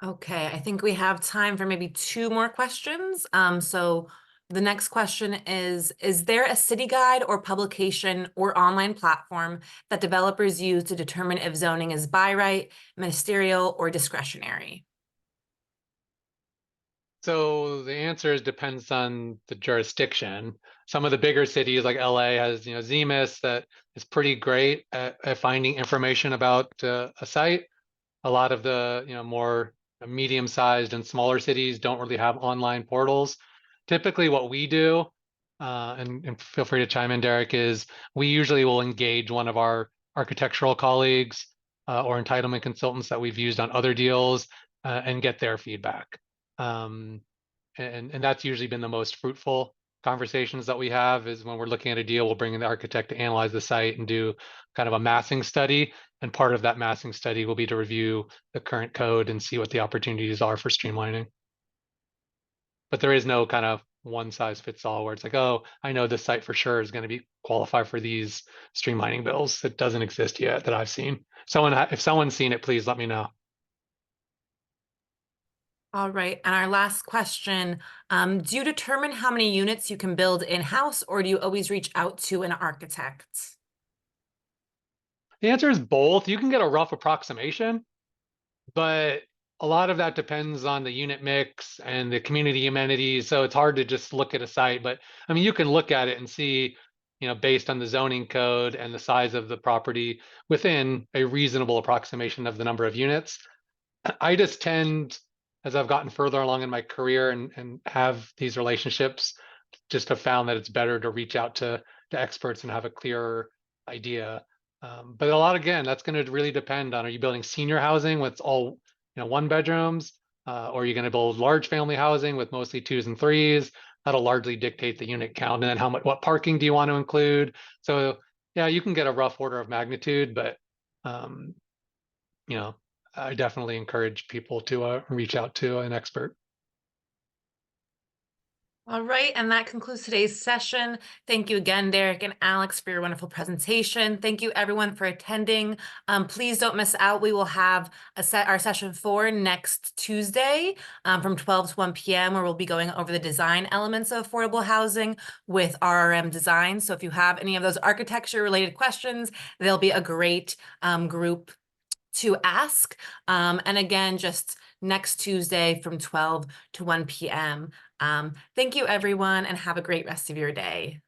Okay, I think we have time for maybe 2 more questions. So the next question is there a city guide or publication or online platform that developers use to determine if zoning is by right, ministerial, or discretionary? So the answer is depends on the jurisdiction. Some of the bigger cities like LA has, ZMIS that is pretty great at finding information about a site. A lot of the, more medium-sized and smaller cities don't really have online portals. Typically what we do, and feel free to chime in, Derek, is we usually will engage one of our architectural colleagues or entitlement consultants that we've used on other deals and get their feedback. And that's usually been the most fruitful conversations that we have, is when we're looking at a deal, we'll bring in the architect to analyze the site and do kind of a massing study. And part of that massing study will be to review the current code and see what the opportunities are for streamlining. But there is no kind of one size fits all where it's like, oh, I know this site for sure is going to be qualify for these streamlining bills. It doesn't exist yet that I've seen. If someone's seen it, please let me know. All right, and our last question, do you determine how many units you can build in-house, or do you always reach out to an architect? The answer is both. You can get a rough approximation, but a lot of that depends on the unit mix and the community amenities. So it's hard to just look at a site, but I mean, you can look at it and see, based on the zoning code and the size of the property, within a reasonable approximation of the number of units. I just tend, as I've gotten further along in my career and have these relationships, just have found that it's better to reach out to experts and have a clearer idea. But a lot, again, that's going to really depend on, are you building senior housing with all 1 bedrooms, or are you going to build large family housing with mostly 2s and 3s? That'll largely dictate the unit count, and then what parking do you want to include? So yeah, you can get a rough order of magnitude, but I definitely encourage people to reach out to an expert. All right, and that concludes today's session. Thank you again, Derek and Alex, for your wonderful presentation. Thank you, everyone, for attending. Please don't miss out. We will have our session 4 next Tuesday from 12 to 1 p.m., where we'll be going over the design elements of affordable housing with RRM Design. So if you have any of those architecture-related questions, there'll be a great group to ask. And again, just next Tuesday from 12 to 1 p.m. Thank you, everyone, and have a great rest of your day.